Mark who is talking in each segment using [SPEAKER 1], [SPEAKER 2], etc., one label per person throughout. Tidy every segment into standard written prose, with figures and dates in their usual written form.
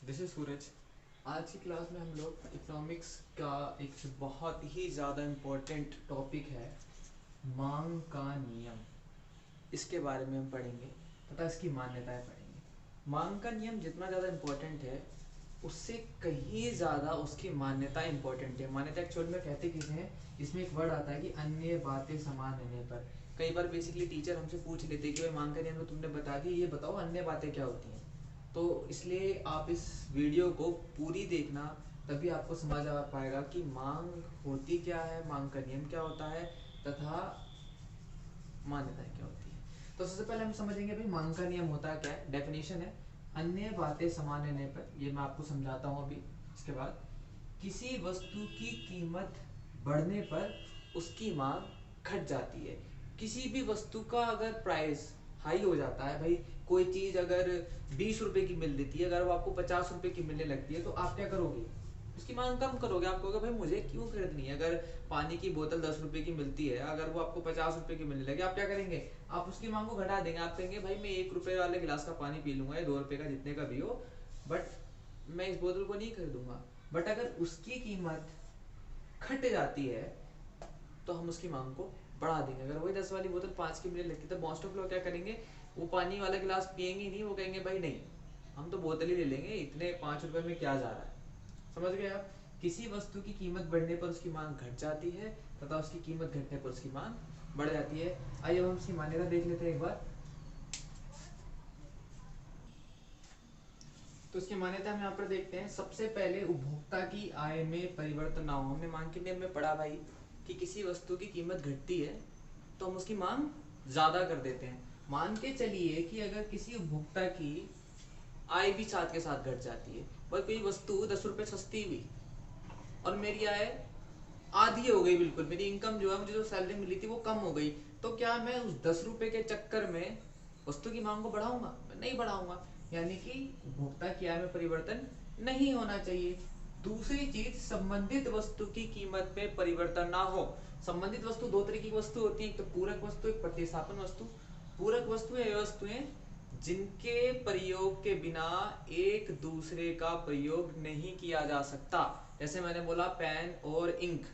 [SPEAKER 1] This is सूरज। आज की class में हम लोग इकोनॉमिक्स का एक बहुत ही ज़्यादा इम्पोर्टेंट टॉपिक है, मांग का नियम। इसके बारे में हम पढ़ेंगे तथा इसकी मान्यताएं पढ़ेंगे। मांग का नियम जितना ज़्यादा इम्पोर्टेंट है उससे कहीं ज़्यादा उसकी मान्यताएं इम्पोर्टेंट है। मान्यता एक्चुअल में कहते किसे हैं, इसमें एक वर्ड आता है कि अन्य बातें समान रहने पर। कई बार बेसिकली टीचर हमसे पूछ लेते हैं कि भाई मांग का नियम तो तुमने बता दी, ये बताओ अन्य बातें क्या होती हैं। तो इसलिए आप इस वीडियो को पूरी देखना, तभी आपको समझ आ पाएगा कि मांग होती क्या है, मांग का नियम क्या होता है तथा मान्यताएं क्या होती है। तो सबसे पहले हम समझेंगे भाई मांग का नियम होता क्या है। डेफिनेशन है, अन्य बातें समान रहने पर, ये मैं आपको समझाता हूँ अभी। इसके बाद किसी वस्तु की कीमत बढ़ने पर उसकी मांग घट जाती है। किसी भी वस्तु का अगर प्राइस हाई हो जाता है, भाई कोई चीज अगर 20 रुपए की मिल रही थी, अगर वो आपको 50 रुपए की मिलने लगती है तो आप क्या करोगे, उसकी मांग कम करोगे। आप कहोगे भाई मुझे क्यों खरीदनी है। अगर पानी की बोतल 10 रुपए की मिलती है, अगर वो आपको 50 रुपए की मिलने लगे, आप क्या करेंगे, आप उसकी मांग को घटा देंगे। आप कहेंगे भाई मैं 1 रुपए वाले गिलास का पानी पी लूंगा, 2 रुपए का जितने का भी हो, बट मैं इस बोतल को नहीं खरीदूंगा। बट अगर उसकी कीमत घट जाती है तो हम उसकी मांग को बढ़ा देंगे। अगर वही 10 वाली बोतल 5 की मिलने लगती है तो मोस्ट ऑफ लोग क्या करेंगे, वो पानी वाला गिलास पियेंगे ही नहीं, वो कहेंगे भाई नहीं, हम तो बोतल ही ले लेंगे, इतने 5 रुपए में क्या जा रहा है। समझ गए आप। किसी वस्तु की कीमत बढ़ने पर उसकी मांग घट जाती है तथा उसकी कीमत घटने पर उसकी मांग बढ़ जाती है। आइए हम उसकी मान्यता देख लेते हैं एक बार। तो उसकी मान्यता हम यहाँ पर देखते हैं। सबसे पहले उपभोक्ता की आय में परिवर्तन ना हो। हमने मांग के नियम में पढ़ा भाई कि किसी वस्तु की कीमत घटती है तो हम उसकी मांग ज्यादा कर देते हैं। मान के चलिए कि अगर किसी उपभोक्ता की आय भी साथ के साथ घट जाती है, और कोई वस्तु 10 रुपए सस्ती हुई और मेरी आय आधी हो गई, बिल्कुल मेरी इनकम जो है, मुझे जो सैलरी मिली थी वो कम हो गई, तो क्या मैं उस 10 रुपए के चक्कर में वस्तु की मांग को बढ़ाऊंगा? मैं नहीं बढ़ाऊंगा। यानी कि उपभोक्ता की आय में परिवर्तन नहीं होना चाहिए। दूसरी चीज, संबंधित वस्तु की कीमत में परिवर्तन ना हो। संबंधित वस्तु दो तरीके की वस्तु होती है, एक तो पूरक वस्तु, एक प्रतिस्थापन वस्तु। पूरक वस्तुएं वे वस्तुएं जिनके प्रयोग के बिना एक दूसरे का प्रयोग नहीं किया जा सकता। जैसे मैंने बोला पेन और इंक,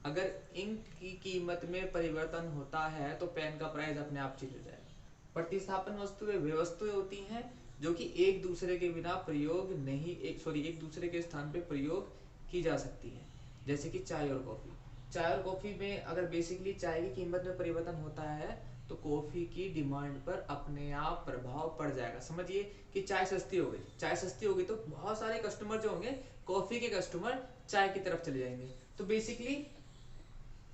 [SPEAKER 1] अगर इंक की कीमत में परिवर्तन होता है तो पेन का प्राइस अपने आप चेंज हो जाएगा। प्रतिस्थापन वस्तुएं वे वस्तुएं होती हैं जो कि एक दूसरे के बिना प्रयोग नहीं, एक दूसरे के स्थान पे प्रयोग की जा सकती हैं। जैसे कि चाय और कॉफी। चाय और कॉफी में अगर बेसिकली चाय की कीमत में परिवर्तन होता है तो कॉफी की डिमांड पर अपने आप प्रभाव पड़ जाएगा। समझिए कि चाय सस्ती हो गई, चाय सस्ती हो गई तो बहुत सारे कस्टमर जो होंगे, कॉफी के कस्टमर चाय की तरफ चले जाएंगे। तो बेसिकली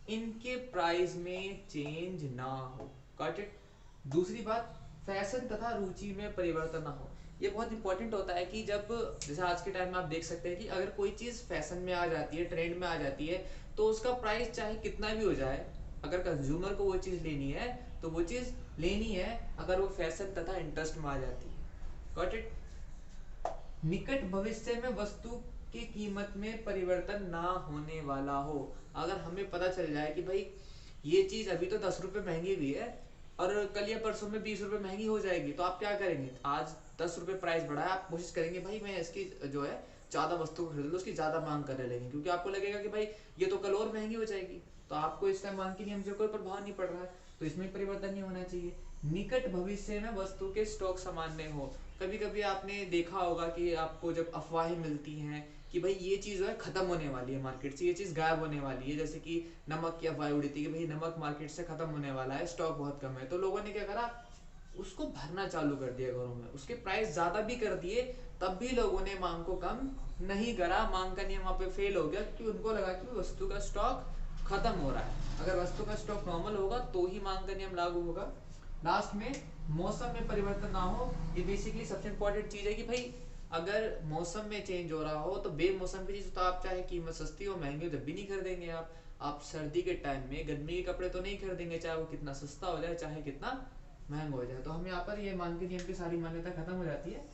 [SPEAKER 1] इनके प्राइस में चेंज ना हो। Got it. दूसरी बात, फैशन तथा रुचि में परिवर्तन ना हो। ये बहुत इंपॉर्टेंट होता है कि जब, जैसे आज के टाइम में आप देख सकते हैं कि अगर कोई चीज फैशन में आ जाती है, ट्रेंड में आ जाती है, तो उसका प्राइस चाहे कितना भी हो जाए, अगर कंज्यूमर को वो चीज लेनी है तो वो चीज लेनी है, अगर वो फैशन तथा इंटरेस्ट में आ जाती है। Got it. निकट भविष्य में वस्तु की कीमत में परिवर्तन ना होने वाला हो। अगर हमें पता चल जाए कि भाई ये चीज अभी तो 10 रुपए महंगी हुई है और कल या परसों में 20 रुपए महंगी हो जाएगी, तो आप क्या करेंगे, आज 10 रुपए प्राइस बढ़ा है, आप कोशिश करेंगे भाई मैं इसकी जो है ज्यादा वस्तु को खरीद लूं, उसकी ज्यादा मांग करने लगेंगे, क्योंकि आपको लगेगा कि भाई ये तो कल और महंगी हो जाएगी। तो आपको इस टाइम मांग के नियम से कोई प्रभाव नहीं पड़ रहा है, तो इसमें परिवर्तन नहीं होना चाहिए। निकट भविष्य में वस्तु के स्टॉक सामान्य हो। कभी कभी आपने देखा होगा कि आपको जब अफवाहें मिलती हैं कि भाई ये चीज जो है खत्म होने वाली है मार्केट से, ये चीज गायब होने वाली है, जैसे कि नमक की अफवाह उड़ी थी कि भाई नमक मार्केट से खत्म होने वाला है, स्टॉक बहुत कम है, तो लोगों ने क्या करा, उसको भरना चालू कर दिया घरों में, उसके प्राइस ज्यादा भी कर दिए, तब भी लोगों ने मांग को कम नहीं करा। मांग का नियम वहां पे फेल हो गया क्योंकि उनको लगा कि वस्तु का स्टॉक खत्म हो रहा है। अगर वस्तु का स्टॉक नॉर्मल होगा तो ही मांग का नियम लागू होगा। लास्ट में, मौसम में परिवर्तन ना हो। ये बेसिकली सबसे इंपॉर्टेंट चीज है कि भाई अगर मौसम में चेंज हो रहा हो तो बेमौसम की चीज तो आप चाहे कीमत सस्ती हो महंगी हो जब भी नहीं खरीदेंगे। आप सर्दी के टाइम में गर्मी के कपड़े तो नहीं खरीदेंगे, चाहे वो कितना सस्ता हो जाए चाहे कितना महंगा हो जाए। तो हम यहाँ पर ये मांग के नियम की सारी मान्यता खत्म हो जाती है।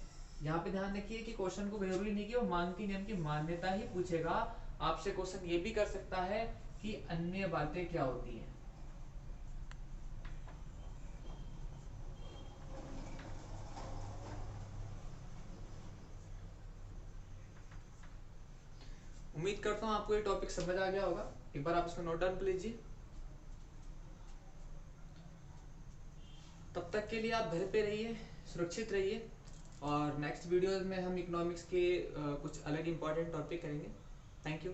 [SPEAKER 1] यहाँ पे ध्यान रखिए कि क्वेश्चन को जरूरी नहीं कि वो मांग के नियम की मान्यता ही पूछेगा, आपसे क्वेश्चन ये भी कर सकता है कि अन्य बातें क्या होती हैं। उम्मीद करता हूँ आपको ये टॉपिक समझ आ गया होगा। एक बार आप इसको नोट डाउन कर लीजिए। तब तक के लिए आप घर पे रहिए, सुरक्षित रहिए, और नेक्स्ट वीडियोस में हम इकोनॉमिक्स के कुछ अलग इंपॉर्टेंट टॉपिक करेंगे। Thank you.